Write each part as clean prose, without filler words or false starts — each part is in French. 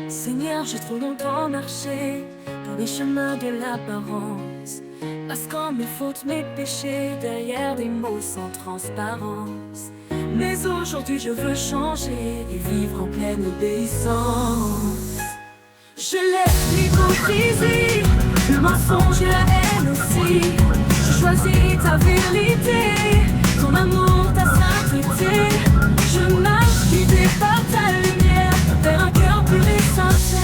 Seigneur, j'ai trop longtemps marché dans les chemins de l'apparence, masquant mes fautes, mes péchés derrière des mots sans transparence. Mais aujourd'hui je veux changer et vivre en pleine obéissance. Je laisse l'hypocrisie, le mensonge et la haine aussi. Je choisis ta vérité, ton amour, ta sainteté. Je marche guidé par ta lumière vers un cœur pur et sincère.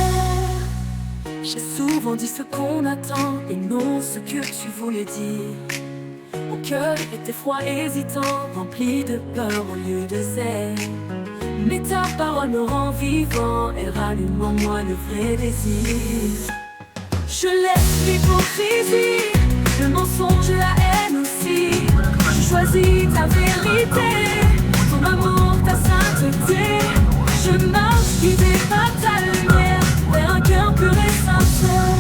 J'ai souvent dit ce qu'on attend et non ce que tu voulais dire. Mon cœur était froid, hésitant, rempli de peur au lieu de zèle. Mais ta parole me rend vivant et rallume en moi le vrai désir. Je laisse l'hypocrisie, le mensonge et la haine aussi. Je choisis ta vérité, ton amour, ta sainteté. Je marche guidé par ta lumière vers un cœur pur et sincère.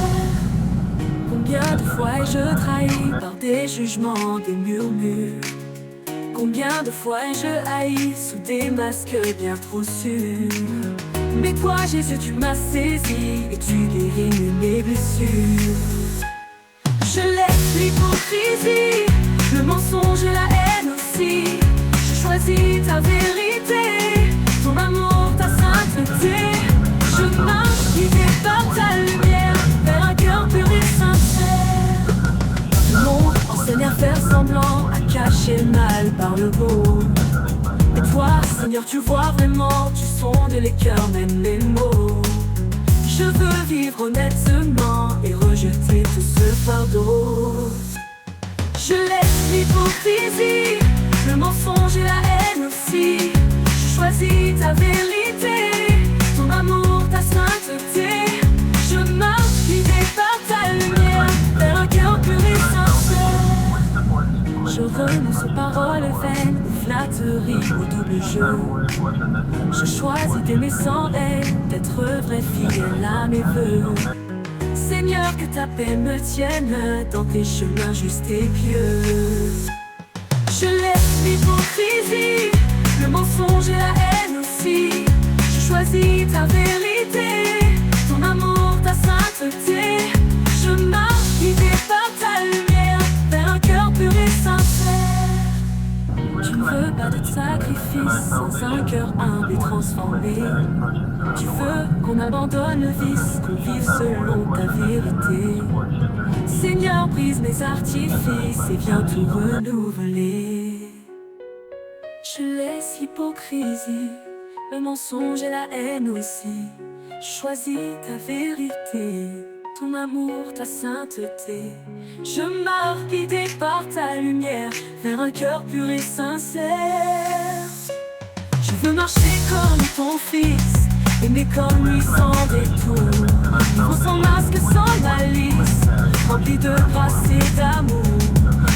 Combien de fois ai-je trahi par des jugements, des murmures? Combien de fois ai-je haï sous des masques bien trop sûrs? Mais toi Jésus, tu m'as saisi et tu guéris mes blessures. Je laisse l'hypocrisie, le mensonge et la haine aussi. Je choisis ta vérité, ton amour, ta sainteté. Je marche guidé par ta lumière vers un cœur pur et sincère. Le monde enseigne à faire semblant, à cacher le mal par le beau. Mais toi, Seigneur, tu vois vraiment, tu sondes les cœurs, même les mots. Je veux vivre honnêtement et rejeter tout ce fardeau. Je laisse l'hypocrisie, le mensonge et la haine aussi. Je choisis ta vérité, ton amour, ta sainteté. Je marche guidé par ta lumière vers un cœur pur et sincère. Je renonce aux paroles vaines, aux flatteries, au double jeu. Je choisis d'aimer sans haine, d'être vraie fidèle à mes vœux. Seigneur, que ta paix me tienne dans tes chemins justes et pieux. Je laisse l'hypocrisie, le mensonge et la haine aussi. Je choisis ta vérité, ton amour, ta sainteté. Je marche guidé par ta lumière vers un cœur pur et sincère. Tu ne veux pas de sacrifice sans un cœur humble et transformé. Tu veux qu'on abandonne le vice, qu'on vive selon ta vérité. Seigneur, brise mes artifices et viens tout renouveler. Je laisse l'hypocrisie, le mensonge et la haine aussi. Choisis ta vérité, ton amour, ta sainteté. Je marche guidé par ta lumière vers un cœur pur et sincère. Je veux marcher comme ton fils, aimer comme lui sans détour, vivre sans masque, sans malice, rempli de grâce et d'amour.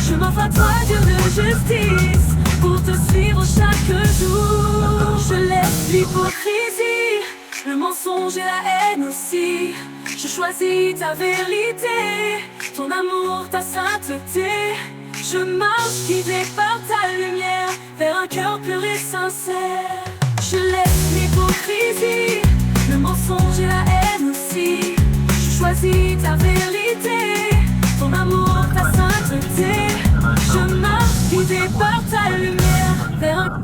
Je m'offre à toi, Dieu de justice, pour te suivre chaque jour. Je laisse l'hypocrisie, le mensonge et la haine aussi. Je choisis ta vérité, ton amour, ta sainteté. Je marche guidé par ta lumière vers un cœur pur et sincère. Je laisse l'hypocrisie, le mensonge et la haine aussi. Je choisis ta vérité, ton amour, ta sainteté. Je marche guidé par ta lumière vers un...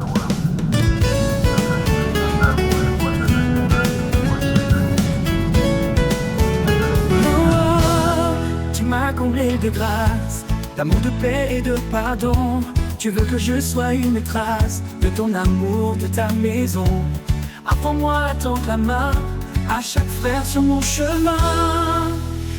Comblé de grâce, d'amour, de paix et de pardon. Tu veux que je sois une trace de ton amour, de ta maison. Apprends-moi à tendre la main à chaque frère sur mon chemin.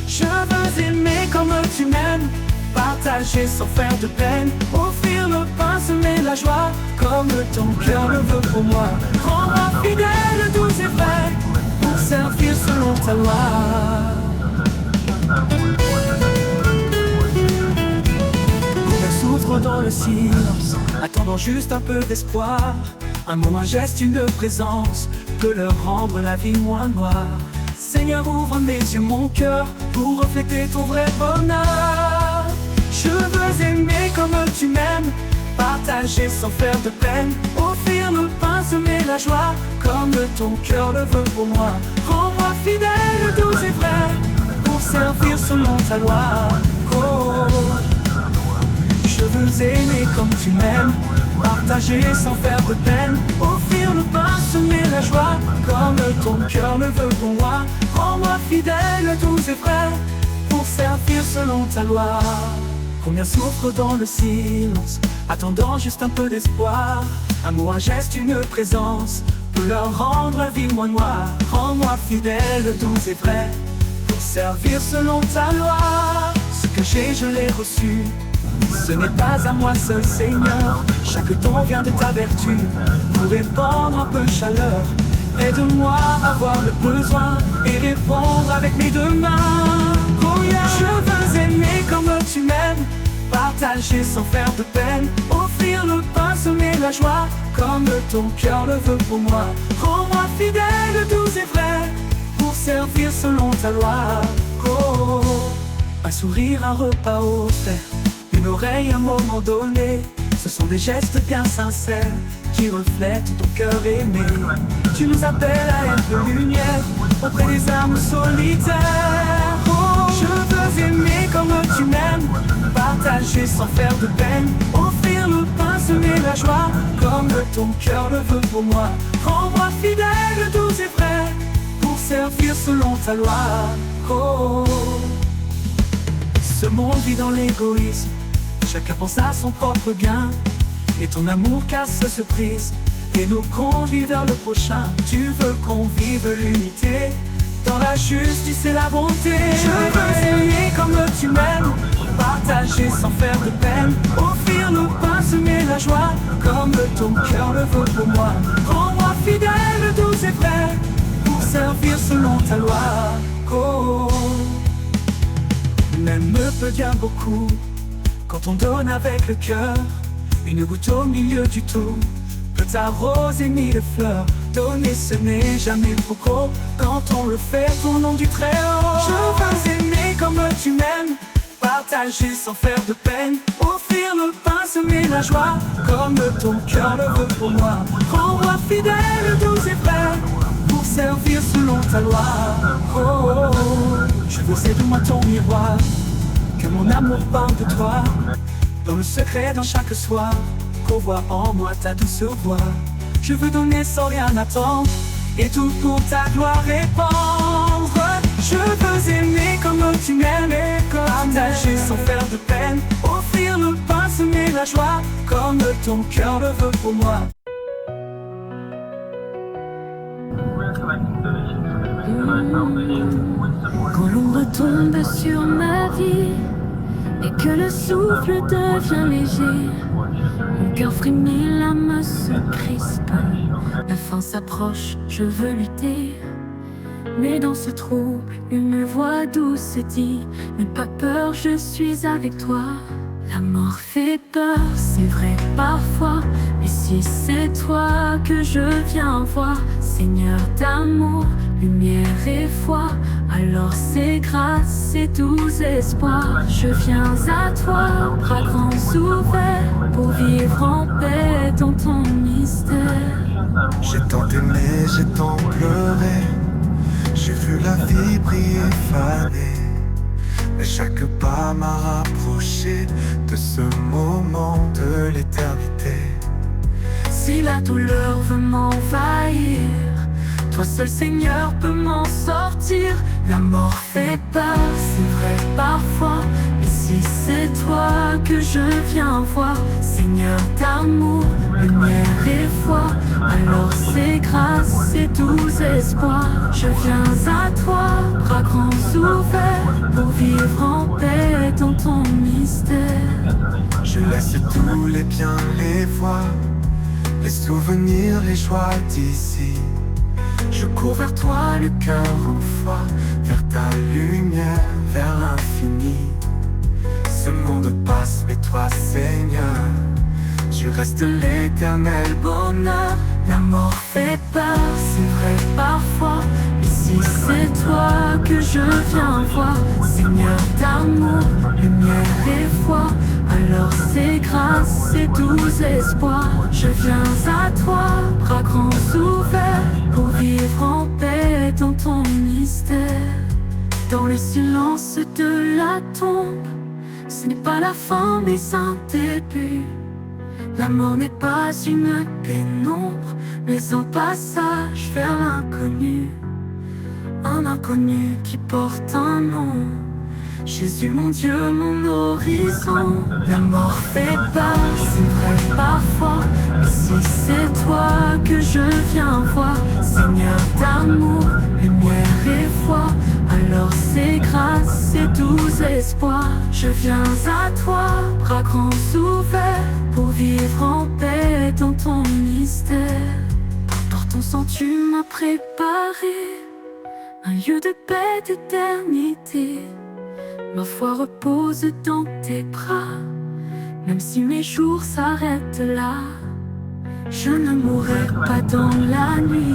Je veux aimer comme tu m'aimes, partager sans faire de peine, offrir le pain, semer la joie comme ton cœur le veut pour moi. Rends-moi fidèle, doux et vrai, pour servir selon ta loi. Souffre dans le silence, attendant juste un peu d'espoir. Un mot, un geste, une présence peut leur rendre la vie moins noire. Seigneur, ouvre mes yeux, mon cœur, pour refléter ton vrai bonheur. Je veux aimer comme tu m'aimes, partager sans faire de peine, offrir le pain, semer la joie, comme ton cœur le veut pour moi. Rends-moi fidèle, doux et vrai, pour servir selon ta loi. Oh, je veux aimer comme tu m'aimes, partager sans faire de peine, offrir le pain, semer la joie, comme ton cœur le veut pour moi. Rends-moi fidèle, doux et vrai, pour servir selon ta loi. Combien souffrent dans le silence, attendant juste un peu d'espoir. Un mot, un geste, une présence peut leur rendre la vie moins noire. Rends-moi fidèle, doux et vrai, pour servir selon ta loi. Ce que j'ai, je l'ai reçu, ce n'est pas à moi seul, Seigneur. Chaque don vient de ta vertu, pour répandre un peu de chaleur. Aide-moi à voir le besoin et répondre avec mes deux mains. Oh yeah. Je veux aimer comme tu m'aimes, partager sans faire de peine, offrir le pain, semer la joie, comme ton cœur le veut pour moi. Rends-moi fidèle, doux et vrai, pour servir selon ta loi. Oh, un sourire, un repas offert, une oreille, un moment donné, ce sont des gestes bien sincères qui reflètent ton cœur aimé. Tu nous appelles à être lumière auprès des âmes solitaires. Oh, je veux aimer comme tu m'aimes, partager sans faire de peine, offrir le pain, semer la joie, comme ton cœur le veut pour moi. Rends-moi fidèle, doux et vrai, pour servir selon ta loi. Oh, ce monde vit dans l'égoïsme, chacun pense à son propre gain, et ton amour casse ce prise et nous conduit vers le prochain. Tu veux qu'on vive l'unité dans la justice et la bonté. Je veux aimer comme tu m'aimes, partager sans faire de peine, offrir le pain, semer la joie, comme ton cœur le veut pour moi. Rends-moi fidèle, doux et vrai, pour servir selon ta loi. Oh, même peut dire beaucoup quand on donne avec le cœur. Une goutte au milieu du tout peut arroser mille fleurs. Donner, ce n'est jamais trop gros quand on le fait au nom du Très-Haut. Je veux aimer comme tu m'aimes, partager sans faire de peine, offrir le pain, semer la joie, comme ton cœur le veut pour moi. Rends-moi fidèle, doux et vrai, pour servir selon ta loi. Oh, je veux être moi ton miroir, que mon amour parle de toi, dans le secret, dans chaque soir, qu'on voit en moi ta douce voix. Je veux donner sans rien attendre, et tout pour ta gloire répandre. Je veux aimer comme tu m'aimes, partager sans faire de peine, offrir le pain, semer la joie, comme ton cœur le veut pour moi. Quand l'ombre tombe sur ma vie et que le souffle devient léger, mon cœur frémit, l'âme se crispe. La fin s'approche, je veux lutter, mais dans ce trouble, une voix douce dit: n'aie pas peur, je suis avec toi. La mort fait peur, c'est vrai parfois, mais si c'est toi que je viens voir, Seigneur d'amour, lumière et foi, alors c'est grâce et doux espoir. Je viens à toi, bras grands ouverts, pour vivre en paix dans ton mystère. J'ai tant aimé, j'ai tant pleuré, j'ai vu la vie briller, faner. Mais chaque pas m'a rapproché de ce moment de l'éternité. Si la douleur veut m'envahir, toi seul Seigneur peux m'en sortir. La mort fait peur, c'est vrai parfois, mais si c'est toi que je viens voir, Seigneur d'amour, lumière et foi, alors c'est grâce et doux espoir. Je viens à toi, bras grands ouverts, pour vivre en paix dans ton mystère. Je laisse tous les biens, les voies, les souvenirs, les joies d'ici. Je cours vers toi, le cœur en foi, vers ta lumière, vers l'infini. Ce monde passe, mais toi, Seigneur, tu restes l'éternel bonheur. La mort fait peur, c'est vrai parfois, mais si c'est toi que je viens voir, Seigneur d'amour, lumière et foi, alors c'est grâce et doux espoir. Je viens à toi, bras grands vivre en paix dans ton mystère. Dans le silence de la tombe, ce n'est pas la fin mais un début. La mort n'est pas une pénombre, mais un passage vers l'inconnu. Un inconnu qui porte un nom. Jésus mon Dieu, mon horizon. La mort fait peur, c'est vrai parfois, mais si c'est toi que je viens voir, Seigneur d'amour, lumière et foi, alors c'est grâce et doux espoir. Je viens à toi, bras grands ouverts, pour vivre en paix dans ton mystère. Par ton sang tu m'as préparé un lieu de paix, d'éternité. Ma foi repose dans tes bras, même si mes jours s'arrêtent là. Je ne mourrai pas dans la nuit,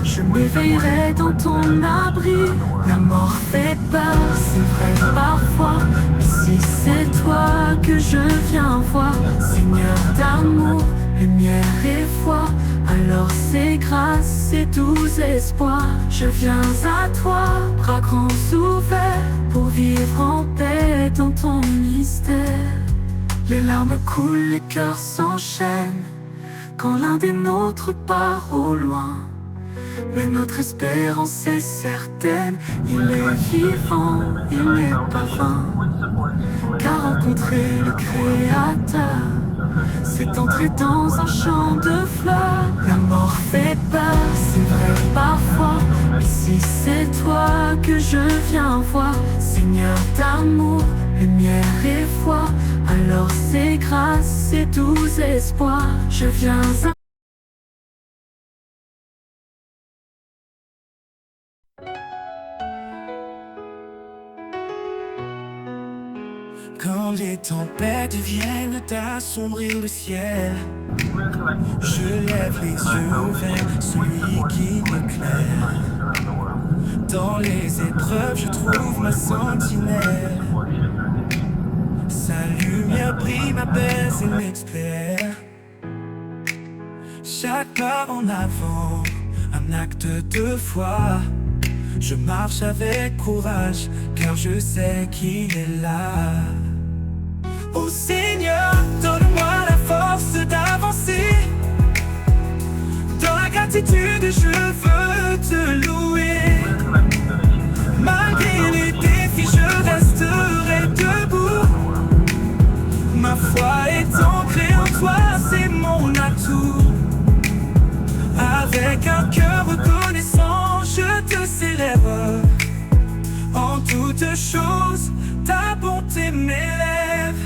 je m'éveillerai dans ton abri. La mort fait peur, c'est vrai parfois, mais si c'est toi que je viens voir, Seigneur d'amour, lumière et foi, alors c'est grâce et doux espoir. Je viens à toi, bras grands ouverts, pour vivre en paix dans ton mystère. Les larmes coulent, les cœurs s'enchaînent, quand l'un des nôtres part au loin. Mais notre espérance est certaine, il est vivant, il n'est pas vain. Car rencontrer le Créateur, c'est entrer dans un champ de fleurs. La mort fait peur, c'est vrai parfois, mais si c'est toi que je viens voir, Seigneur d'amour, lumière et foi, alors c'est grâce et doux espoir. Je viens à Quand les tempêtes viennent assombrir le ciel, je lève les yeux vers celui qui m'éclaire. Dans les épreuves, je trouve ma sentinelle. Sa lumière brille, m'apaise et m'expert. Chaque pas en avant, un acte de foi. Je marche avec courage, car je sais qu'il est là. Ô Seigneur, donne-moi la force d'avancer. Dans la gratitude, je veux te louer. Malgré les défis, je resterai debout. Ma foi est ancrée en toi, c'est mon atout. Avec un cœur reconnaissant, je te célèbre. En toutes choses, ta bonté m'élève.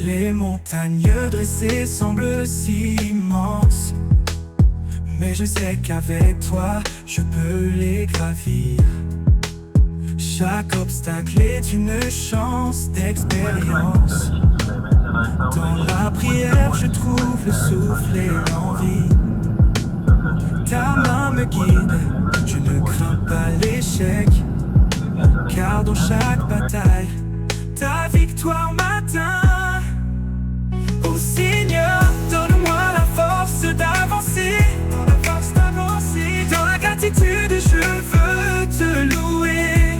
Les montagnes dressées semblent si immenses, mais je sais qu'avec toi, je peux les gravir. Chaque obstacle est une chance d'expérience. Dans la prière, je trouve le souffle et l'envie. Ta main me guide, je ne crains pas l'échec, car dans chaque bataille, ta victoire m'atteint. Ô Seigneur, donne-moi la force d'avancer. Dans la gratitude, je veux te louer.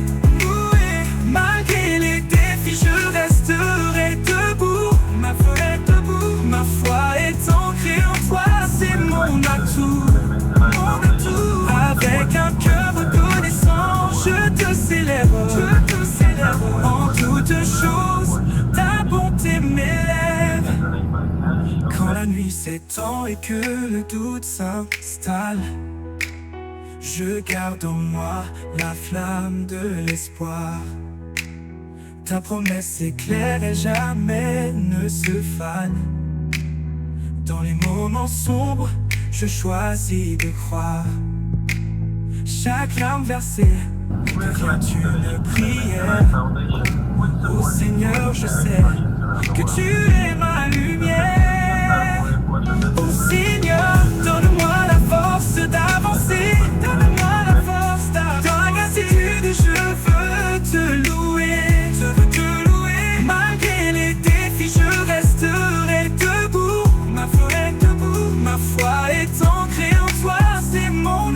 Malgré les défis, je resterai debout. Ma foi est debout, ma foi est ancrée en toi, c'est mon atout. Avec un cœur reconnaissant, je te célèbre. En toutes choses, ta bonté m'élève. Quand la nuit s'étend et que le doute s'installe, je garde en moi la flamme de l'espoir. Ta promesse est claire et jamais ne se fane. Dans les moments sombres, je choisis de croire. Chaque larme versée devient une prière. Ô Seigneur, je sais que tu es ma lumière. Ô Seigneur, donne-moi la force d'avancer. Donne-moi la force d'avancer. Dans la gratitude, je veux te louer. Je veux te louer. Malgré les défis, je resterai debout. Ma foi est debout. Ma foi est ancrée en toi, c'est mon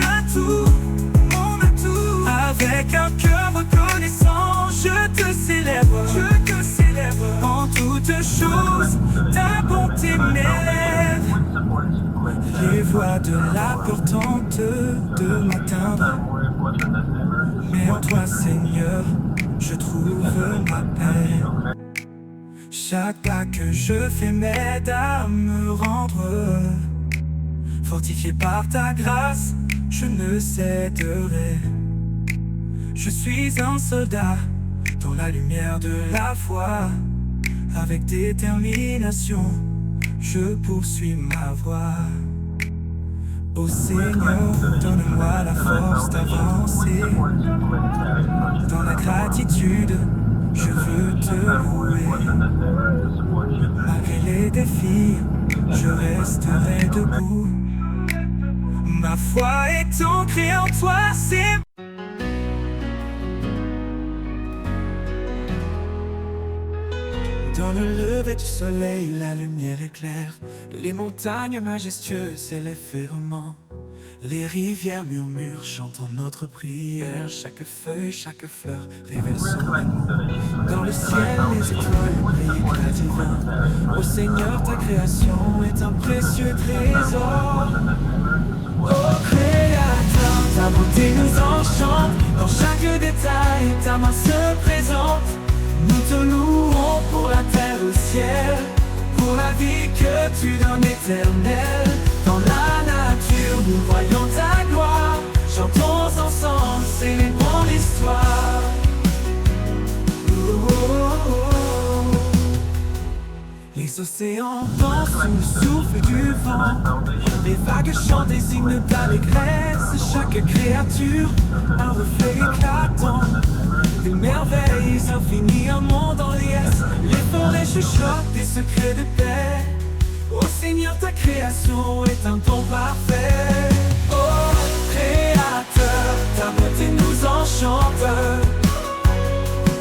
pas de la peur tente de m'atteindre. Mais en toi, Seigneur, je trouve ma paix. Chaque pas que je fais m'aide à me rendre. Fortifié par ta grâce, je ne céderai. Je suis un soldat dans la lumière de la foi. Avec détermination, je poursuis ma voie. Ô Seigneur, donne-moi la force d'avancer. Dans la gratitude, je veux te louer. Malgré les défis, je resterai debout. Ma foi est ancrée en toi, c'est dans le lever du soleil, la lumière éclaire. Les montagnes majestueuses et les firmaments. Les rivières murmurent, chantant notre prière. Chaque feuille, chaque fleur révèle son amour. Dans le ciel, les étoiles brillent éclat divin. Ô Seigneur, ta création est un précieux trésor. Ô Créateur, ta beauté nous enchante. Dans chaque détail, ta main se présente. Nous te louons pour la terre au ciel, pour la vie que tu donnes éternelle. Dans la nature, nous voyons ta gloire. Chantons ensemble, célébrons l'histoire. Les océans dansent sous le souffle du vent. Les vagues chantent des hymnes d'allégresse. Chaque créature, un reflet éclatant. Des merveilles infinies, un monde en liesse. Les forêts chuchotent des secrets de paix. Ô Seigneur, ta création est un don parfait. Ô Créateur, ta beauté nous enchante.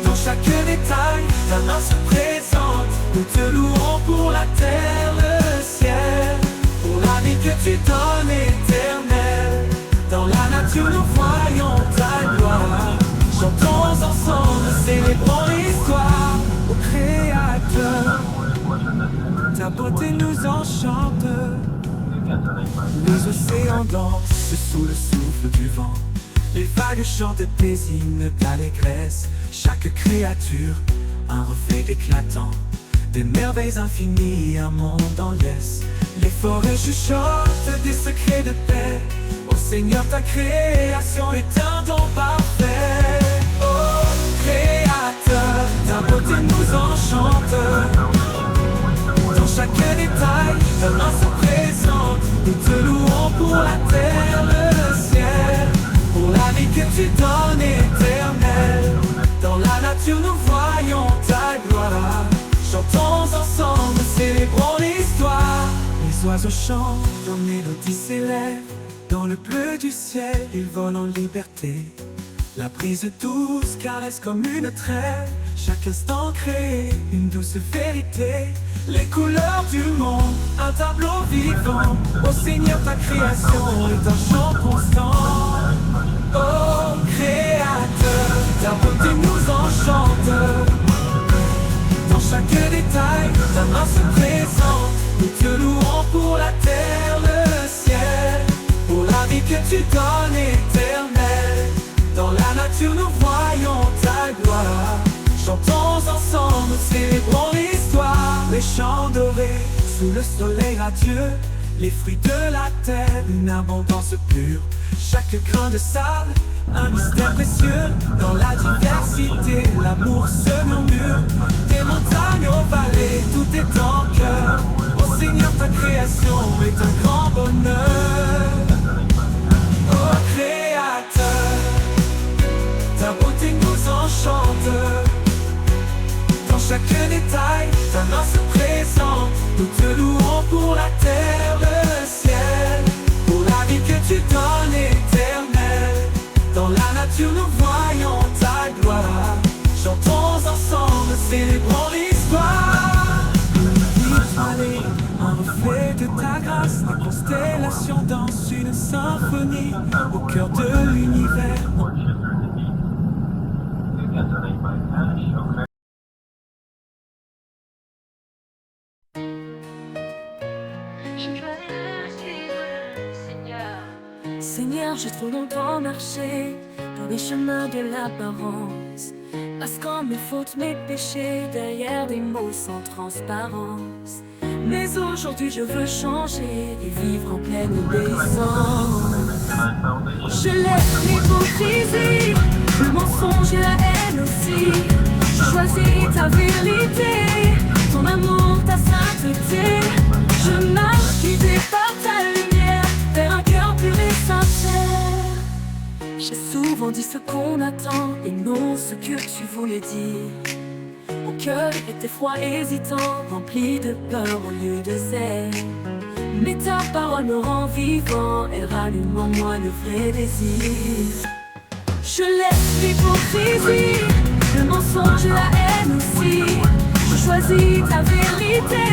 Dans chaque détail, ta main se présente. Nous te louons pour la terre, le ciel, pour la vie que tu donnes éternelle. Dans la nature, nous voyons ta gloire. Chantons ensemble, célébrons l'histoire. Ô Créateur, ta beauté nous enchante. Les océans dansent sous le souffle du vent. Les vagues chantent des hymnes d'allégresse. Chaque créature, un reflet éclatant. Des merveilles infinies, un monde en liesse. Les forêts chuchotent des secrets de paix. Ô Seigneur, ta création est un don parfait. Ô Créateur, ta beauté nous enchante. Dans chaque détail, ta main se présente. Nous te louons pour la terre, le ciel, pour la vie que tu donnes éternelle. Dans la nature, nous voyons ta gloire. Chantons ensemble, célébrons l'histoire. Les oiseaux chantent, leur mélodie s'élève. Dans le bleu du ciel, ils volent en liberté. La brise douce caresse comme une trêve. Chaque instant crée une douce vérité. Les couleurs du monde, un tableau vivant. Ô Seigneur, ta création est un chant constant. Ô Créateur, ta beauté nous enchante. Dans chaque détail, ta main se présente. Nous te louons pour la terre, le ciel, pour la vie que tu donnes éternelle. Dans la nature, nous voyons ta gloire. Chantons ensemble, célébrons l'histoire. Les champs dorés sous le soleil radieux. Les fruits de la terre, une abondance pure. Chaque grain de sable, un mystère précieux. Dans la diversité, l'amour se murmure. Des montagnes aux vallées, tout est en cœur. Ô Seigneur, ta création est un grand bonheur. Ô Créateur, ta beauté nous enchante. Dans chaque détail, ta main se présente. Nous te louons pour la terre, le ciel, pour la vie que tu donnes éternelle. Dans la nature, nous voyons ta gloire. Chantons ensemble, célébrons l'histoire. Une étoile, un reflet de ta grâce. Les constellations dansent une symphonie au cœur de l'univers. Seigneur, j'ai trop longtemps marché dans les chemins de l'apparence, masquant mes fautes, mes péchés derrière des mots sans transparence. Mais aujourd'hui je veux changer et vivre en pleine obéissance. Je laisse l'hypocrisie, le mensonge et la haine aussi. Je choisis ta vérité, ton amour, ta sainteté. Je marche guidé par ta lumière vers un cœur pur et sincère. J'ai souvent dit ce qu'on attend et non ce que tu voulais dire. Mon cœur était froid, hésitant, rempli de peur au lieu de zèle. Mais ta parole me rend vivant, elle rallume en moi le vrai désir. Je laisse l'hypocrisie, le mensonge et la haine aussi. Je choisis ta vérité,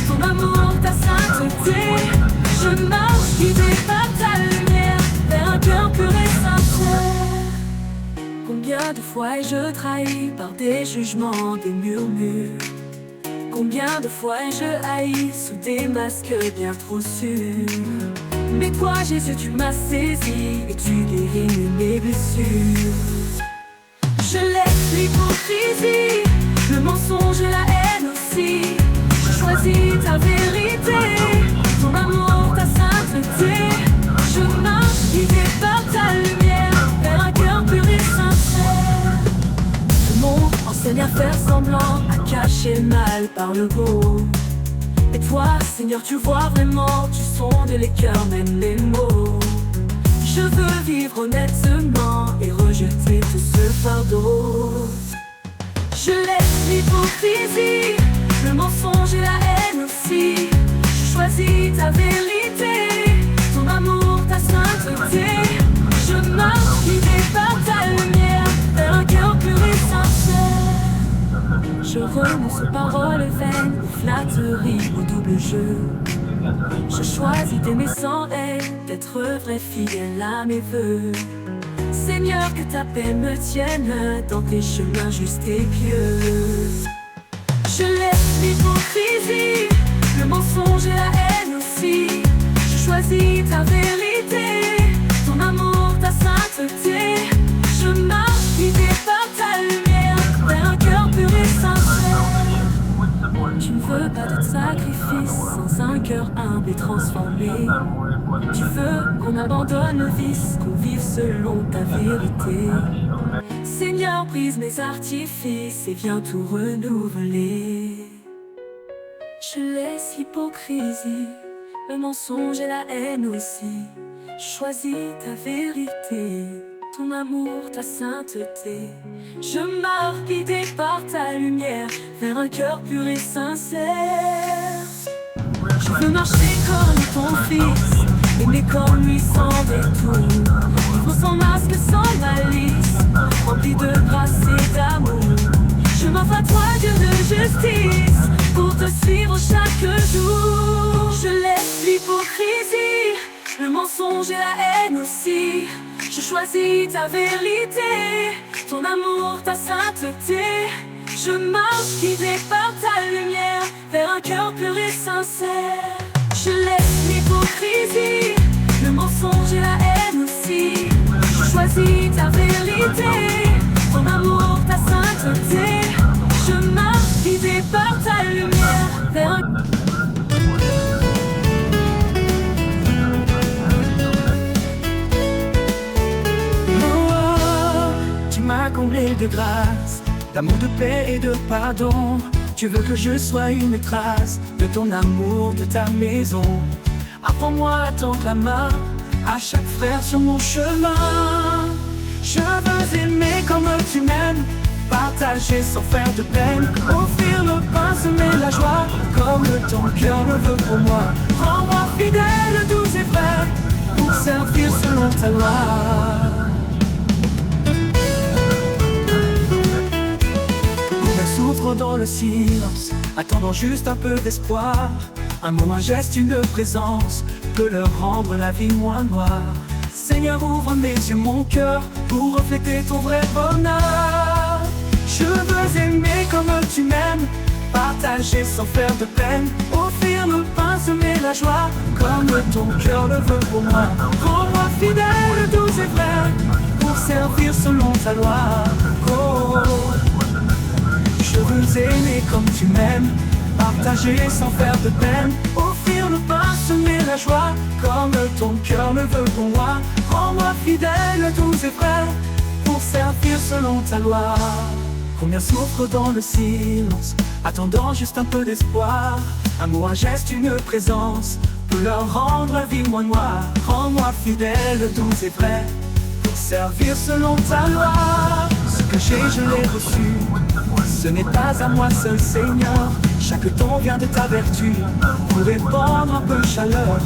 ton amour, ta sainteté. Je marche guidé par ta lumière vers un cœur pur et sincère. Combien de fois ai-je trahi par des jugements, des murmures? Combien de fois ai-je haï sous des masques bien trop sûrs? Mais toi Jésus, tu m'as saisi et tu guéris mes blessures. Je laisse l'hypocrisie, le mensonge et la haine aussi. Je choisis ta vérité, ton amour, ta sainteté. Je marche guidé par ta lumière vers un cœur pur et sincère. Le monde enseigne à faire semblant, à cacher le mal par le beau. Et toi, Seigneur, tu vois vraiment, tu sondes les cœurs, même les mots. Je veux vivre honnêtement et rejeter tout ce fardeau. Je laisse l'hypocrisie, le mensonge et la haine aussi. Je choisis ta vérité, ton amour, ta sainteté. Je marche guidé par ta lumière vers un cœur pur et sincère. Je renonce aux paroles vaines, aux flatteries, au double jeu. Je choisis d'aimer sans haine, d'être vrai, fidèle à mes vœux. Seigneur, que ta paix me tienne dans tes chemins justes et pieux. Je laisse l'hypocrisie, le mensonge et la haine aussi. Je choisis ta vérité, ton amour, ta sainteté. Je marche guidé par ta lumière vers un cœur pur et sincère. Tu ne veux pas de sacrifice sans un cœur humble et transformé. Tu veux qu'on abandonne le vice, qu'on vive selon ta vérité. Seigneur, brise mes artifices et viens tout renouveler. Je laisse l'hypocrisie, le mensonge et la haine aussi. Choisis ta vérité, ton amour, ta sainteté. Je marche guidé par ta lumière vers un cœur pur et sincère. Je veux marcher comme ton fils, aimer comme lui sans détour, vivre sans masque, sans malice, rempli de grâce et d'amour. Je m'offre à toi, Dieu de justice, pour te suivre chaque jour. Je laisse l'hypocrisie, le mensonge et la haine aussi. Je choisis ta vérité, ton amour, ta sainteté. Je marche guidé par ta lumière vers un cœur pur et sincère. Je laisse l'hypocrisie, le mensonge et la haine aussi. Je choisis ta vérité, ton amour, ta sainteté. Je marche guidé par ta lumière vers un... Tu m'as comblé de grâce, d'amour, de paix et de pardon. Tu veux que je sois une trace de ton amour, de ta maison. Apprends-moi à tendre la main à chaque frère sur mon chemin. Je veux aimer comme tu m'aimes, partager sans faire de peine, offrir le pain, semer la joie comme ton cœur le veut pour moi. Rends-moi fidèle, doux et vrai, pour servir selon ta loi. Souffre dans le silence, attendant juste un peu d'espoir. Un mot, un geste, une présence peut leur rendre la vie moins noire. Seigneur, ouvre mes yeux, mon cœur, pour refléter ton vrai bonheur. Je veux aimer comme tu m'aimes, partager sans faire de peine, offrir le pain, semer la joie, comme ton cœur le veut pour moi. Rends-moi fidèle, doux et vrai, pour servir selon ta loi. Oh, je veux aimer comme tu m'aimes, partager sans faire de peine, offrir le pain, semer la joie, comme ton cœur le veut pour moi. Rends-moi fidèle, doux et vrai, pour servir selon ta loi. Combien souffrent dans le silence, attendant juste un peu d'espoir. Un mot, un geste, une présence peut leur rendre la vie moins noire. Rends-moi fidèle, doux et vrai, pour servir selon ta loi. Ce que j'ai, je l'ai reçu, ce n'est pas à moi seul, Seigneur. Chaque don vient de ta vertu, pour répandre un peu de chaleur.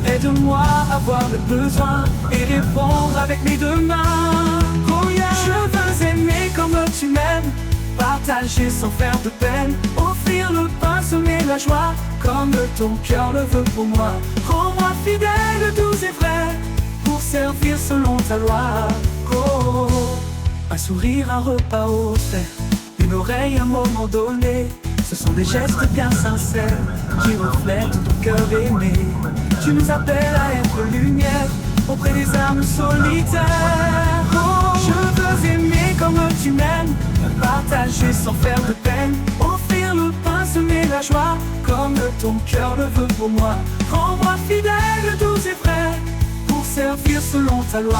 Aide-moi à voir le besoin et répondre avec mes deux mains. Oh yeah. Je veux aimer comme tu m'aimes, partager sans faire de peine, offrir le pain, semer la joie, comme ton cœur le veut pour moi. Rends-moi fidèle, doux et vrai, pour servir selon ta loi. Oh, un sourire, un repas au fait, une oreille, un moment donné, ce sont des gestes bien sincères qui reflètent ton cœur aimé. Tu nous appelles à être lumière auprès des âmes solitaires. Oh, je veux aimer comme tu m'aimes, partager sans faire de peine, offrir le pain, semer la joie, comme ton cœur le veut pour moi. Rends-moi fidèle, doux et vrai, pour servir selon ta loi.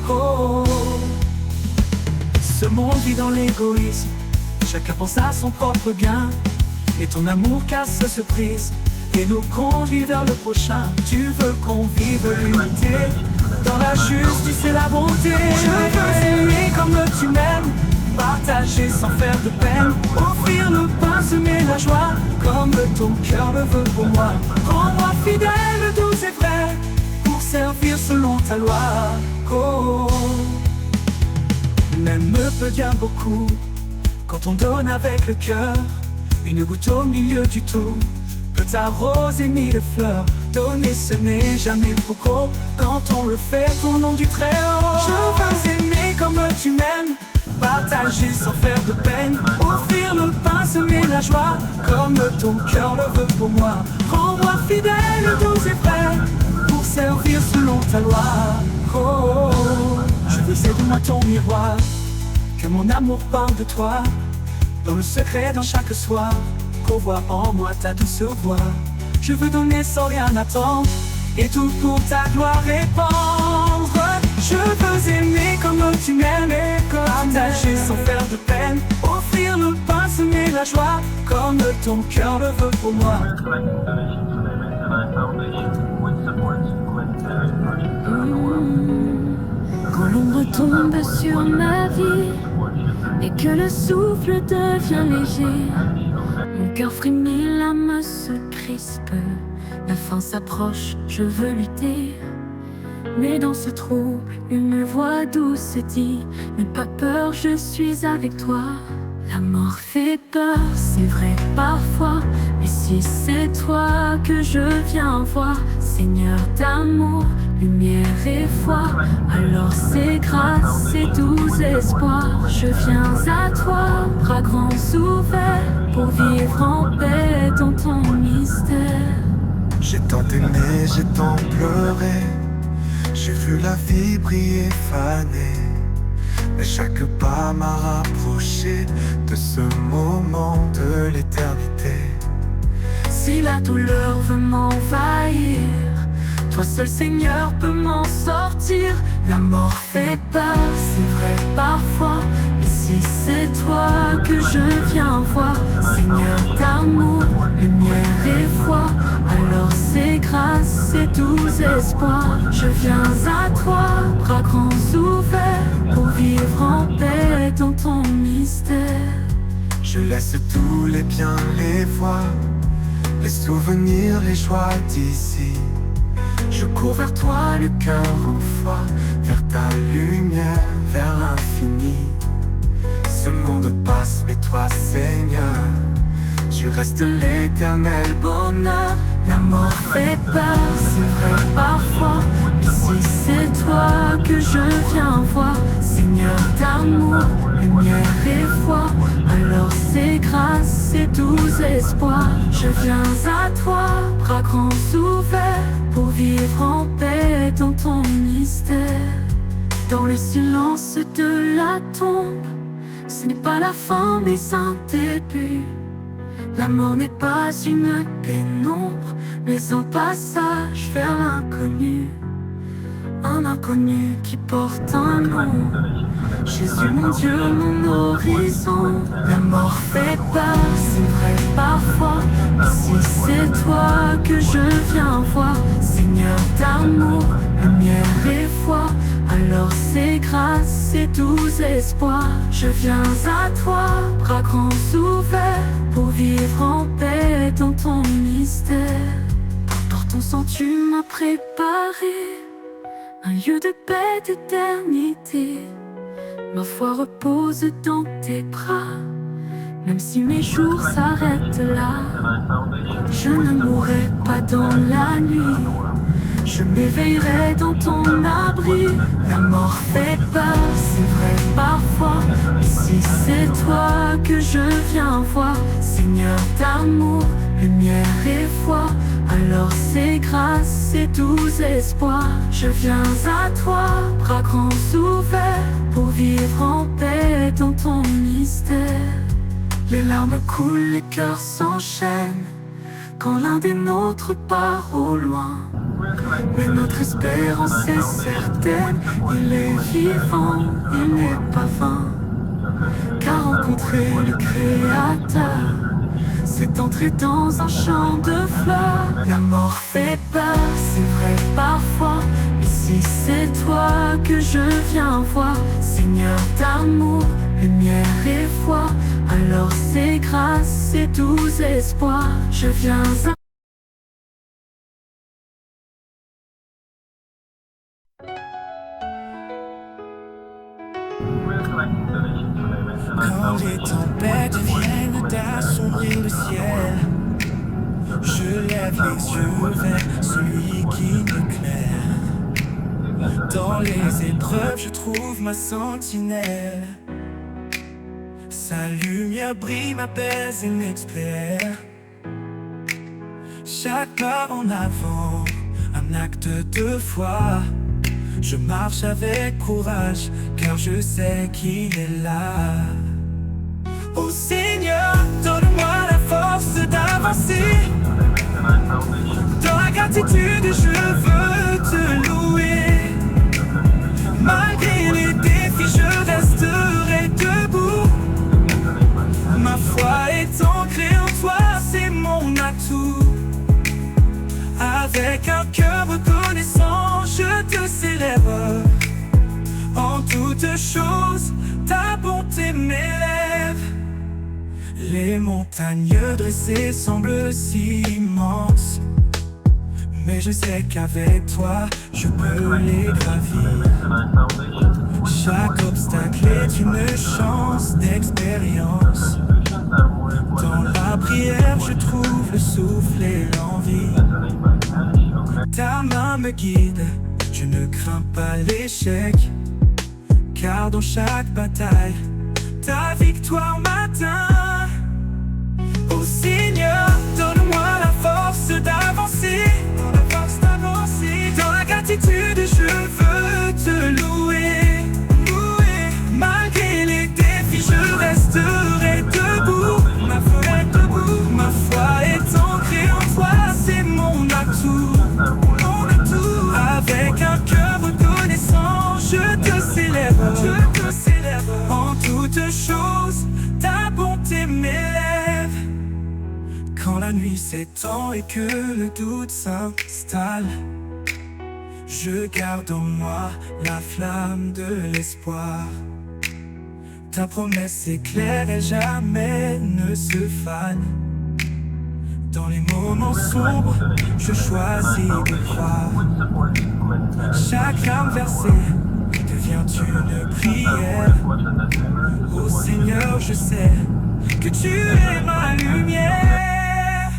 Oh, ce monde vit dans l'égoïsme, chacun pense à son propre gain, et ton amour casse ce prisme et nous conduit vers le prochain. Tu veux qu'on vive l'unité dans la justice et la bonté. Je veux aimer comme tu m'aimes, partager sans faire de peine, offrir le pain, semer la joie, comme ton cœur le veut pour moi. Rends-moi fidèle, doux et vrai, pour servir selon ta loi. Oh, même peut dire beaucoup quand on donne avec le cœur. Une goutte au milieu du tout peut arroser mille fleurs. Donner, ce n'est jamais trop gros quand on le fait au nom du Très-Haut. Je veux aimer comme tu m'aimes, partager sans faire de peine, offrir le pain, semer la joie, comme ton cœur le veut pour moi. Rends-moi fidèle, doux et vrai, pour servir selon ta loi. Oh, je veux être moi ton miroir, que mon amour parle de toi, dans le secret, dans chaque soir, qu'on voit en moi ta douce voix. Je veux donner sans rien attendre, et tout pour ta gloire répandre. Je veux aimer comme tu m'aimes, et partager sans faire de peine, offrir le pain, semer la joie, comme ton cœur le veut pour moi. Quand l'ombre tombe sur ma vie et que le souffle devient léger, mon cœur frémit, l'âme se crispe. La fin s'approche, je veux lutter, mais dans ce trouble, une voix douce dit: n'aie pas peur, je suis avec toi. La mort fait peur, c'est vrai parfois, mais si c'est toi que je viens voir, Seigneur d'amour, lumière et foi, alors c'est grâce, c'est doux espoir. Je viens à toi, bras grands ouverts, pour vivre en paix dans ton mystère. J'ai tant aimé, j'ai tant pleuré, j'ai vu la vie briller, faner, mais chaque pas m'a rapproché de ce moment de l'éternité. Si la douleur veut m'envahir, toi seul Seigneur peux m'en sortir. La mort fait peur, c'est vrai parfois, mais si c'est toi que je viens voir, Seigneur d'amour, lumière et foi, alors c'est grâce, c'est doux espoir. Je viens à toi, bras grands ouverts, pour vivre en paix dans ton mystère. Je laisse tous les biens, les voir, les souvenirs, les joies d'ici. Je cours vers toi, le cœur en foi, vers ta lumière, vers l'infini. Ce monde passe, mais toi, Seigneur, tu restes l'éternel bonheur. La mort fait peur, c'est vrai parfois, mais si c'est toi que je viens voir, Seigneur d'amour, d'amour, lumière et foi. Alors c'est grâce et doux espoir. Je viens à toi, bras grands ouverts, pour vivre en paix dans ton mystère. Dans le silence de la tombe, ce n'est pas la fin mais un début. La mort n'est pas une pénombre, mais un passage vers l'inconnu. Un inconnu qui porte un nom. Jésus mon Dieu, mon horizon. La mort fait peur, c'est vrai parfois, mais si c'est toi que je viens voir, Seigneur d'amour, lumière et foi, alors c'est grâce et doux espoir. Je viens à toi, bras grands ouverts, pour vivre en paix dans ton mystère. Par ton sang tu m'as préparé un lieu de paix, d'éternité. Ma foi repose dans tes bras, même si mes jours s'arrêtent là. Je ne mourrai pas dans la nuit, je m'éveillerai dans ton abri. La mort fait peur, c'est vrai parfois, mais si c'est toi que je viens voir, Seigneur d'amour, lumière et foi, alors c'est grâce et doux espoir. Je viens à toi, bras grands ouverts, pour vivre en paix dans ton mystère. Les larmes coulent, les cœurs s'enchaînent, quand l'un des nôtres part au loin. Mais notre espérance est certaine, il est vivant, il n'est pas vain. Car rencontrer le Créateur, c'est entrer dans un champ de fleurs. La mort fait peur, c'est vrai parfois, mais si c'est toi que je viens voir, Seigneur d'amour, lumière et foi, alors c'est grâce et doux espoir. Je viens à Quand les tempêtes viennent d'assombrir le ciel, je lève les yeux vers celui qui m'éclaire. Dans les épreuves, je trouve ma sentinelle. Sa lumière brille, m'apaise et m'éclaire. Chaque pas en avant, un acte de foi. Je marche avec courage, car je sais qu'il est là. Oh Seigneur, donne-moi la force d'avancer. Dans la gratitude, je veux te louer. Malgré les défis, je resterai debout. Ma foi est ancrée en toi, c'est mon atout. Avec un cœur reconnaissant, je te célèbre. En toutes choses, ta bonté m'élève. Les montagnes dressées semblent si immenses, mais je sais qu'avec toi, je peux les gravir. Chaque obstacle est une chance d'expérience. Dans la prière, je trouve le souffle et l'envie. Ta main me guide, je ne crains pas l'échec, car dans chaque bataille, ta victoire m'atteint. Oh Seigneur, donne-moi la force d'avancer. Dans la gratitude, je veux te louer. Malgré les défis, je resterai debout. Ma foi est ancrée en toi, c'est mon atout. Avec un cœur reconnaissant, je te célèbre. En toutes choses, ta bonté m'élève. Quand la nuit s'étend et que le doute s'installe, je garde en moi la flamme de l'espoir. Ta promesse est claire et jamais ne se fane. Dans les moments sombres, je choisis de croire. Chaque larme versée devient une prière. Ô Seigneur, je sais que tu es ma lumière.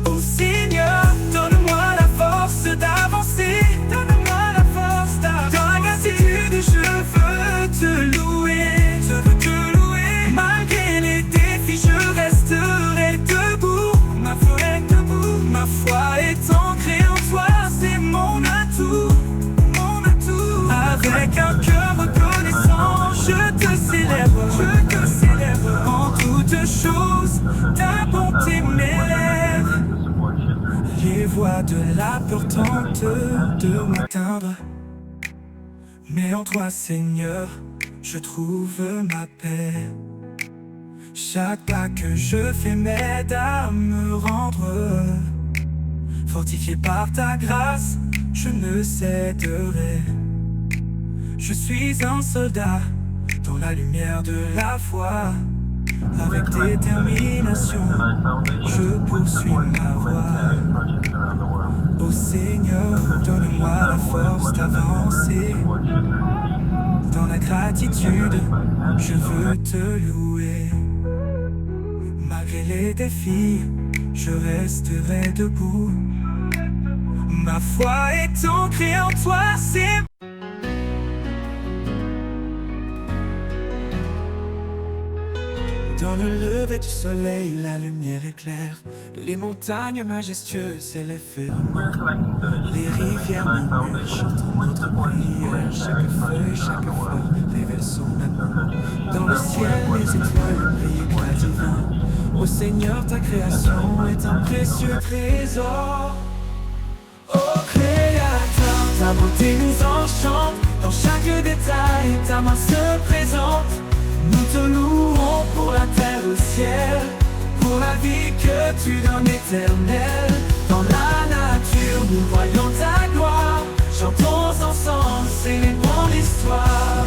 Ô Seigneur, donne-moi la force d'avancer. Donne-moi la force d'avancer. Dans la gratitude, je veux te louer. l'éclat de la peur tente de m'éteindre. Mais en toi, Seigneur, je trouve ma paix. Chaque pas que je fais m'aide à me rendre. Fortifié par ta grâce, je ne céderai. Je suis un soldat dans la lumière de la foi. Avec détermination, je poursuis ma voie. Ô Seigneur, donne-moi la force d'avancer. Dans la gratitude, je veux te louer. Malgré les défis, je resterai debout. Ma foi est ancrée en toi, c'est dans le lever du soleil, la lumière éclaire. Les montagnes majestueuses et les firmaments. Les rivières murmurent, chantant notre prière. Chaque feuille, chaque fleur révèle son amour. Dans le ciel, les étoiles brillent, éclat divin. Ô Seigneur, ta création est un précieux trésor. Ô Créateur, ta beauté nous enchante. Dans chaque détail, ta main se présente. Nous te louons pour la terre et le ciel, pour la vie que tu donnes éternelle. Dans la nature, nous voyons ta gloire. Chantons ensemble, célébrons l'histoire.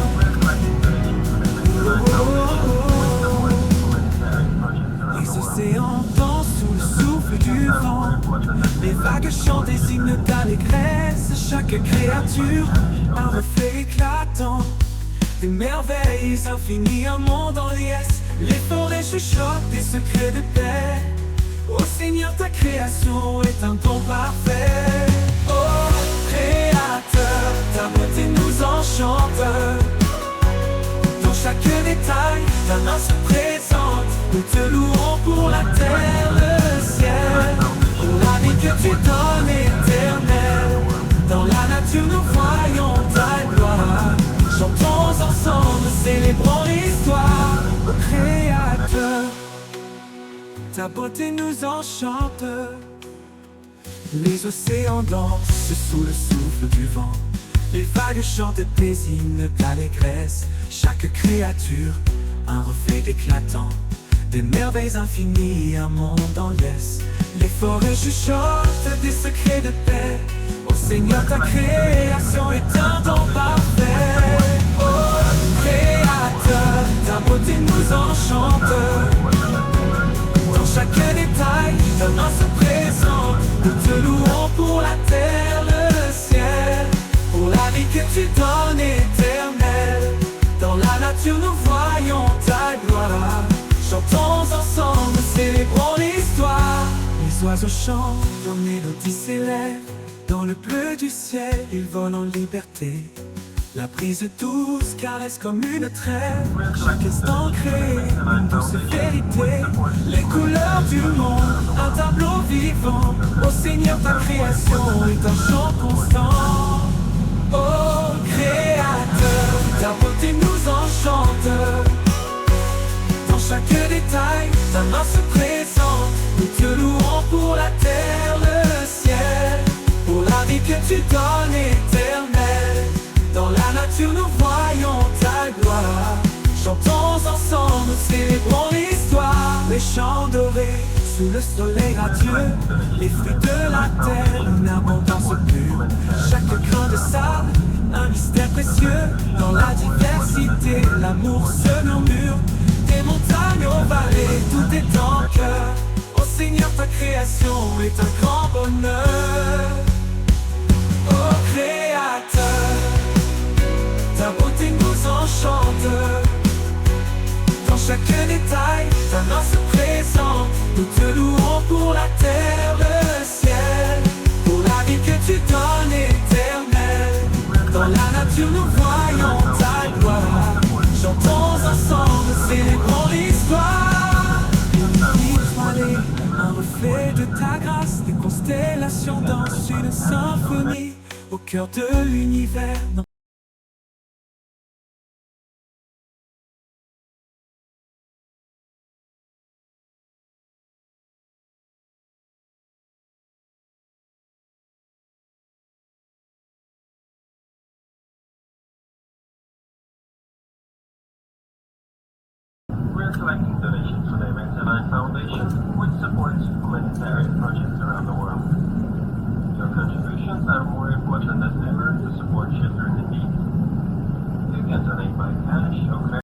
Les océans dansent sous le souffle du vent. Les vagues chantent des hymnes d'allégresse. Chaque créature, un reflet éclatant. Des merveilles infinies, un monde en liesse. Les forêts chuchotent des secrets de paix. Ô Seigneur, ta création est un don parfait. Ô Créateur, ta beauté nous enchante. Dans chaque détail, ta main se présente. Nous te louons pour la terre, le ciel, pour la vie que tu donnes éternelle. Dans la nature, nous voyons ta gloire. Chantons ensemble, célébrons l'histoire. Ô Créateur, ta beauté nous enchante. Les océans dansent sous le souffle du vent. Les vagues chantent des hymnes d'allégresse. Chaque créature, un reflet éclatant. Des merveilles infinies, un monde en laisse. Les forêts chuchotent des secrets de paix. Ô Seigneur, ta création est un don parfait. Ô Créateur, ta beauté nous enchante. Dans chaque détail, ta main se présente. Nous te louons pour la terre, le ciel, pour la vie que tu donnes éternelle. Dans la nature, nous voyons ta gloire. Chantons ensemble, célébrons l'histoire. Les oiseaux chantent, nos mélodies s'élèvent. Dans le bleu du ciel, ils volent en liberté. La brise douce caresse comme une trêve. Chaque instant crée une douce vérité. Les couleurs du monde, un tableau vivant. Ô Seigneur, ta création est un chant constant. Ô Créateur, ta beauté nous enchante. Dans chaque détail, ta main se présente. Nous te louons pour la terre, le ciel, pour la vie que tu donnes éternelle. Dans la nature, nous voyons ta gloire. Chantons ensemble, célébrons l'histoire. Les champs dorés sous le soleil radieux. Les fruits de la terre, une abondance pure. Chaque grain de sable, un mystère précieux. Dans la diversité, l'amour se murmure. Des montagnes aux vallées, tout est en cœur. Ô Seigneur, ta création est un grand bonheur. Ô Créateur, ta beauté nous enchante. Dans chaque détail, ta main se présente. Nous te louons pour la terre, le ciel, pour la vie que tu donnes éternelle. Dans la nature, nous voyons ta gloire. Chantons ensemble, célébrons l'histoire. Étoilé, un reflet de ta grâce. Des constellations dansent une symphonie au cœur de l'univers. are collecting donations for the Line Foundation, which supports humanitarian projects around the world. Your contributions are more important than ever to support children in need. You can donate by cash or credit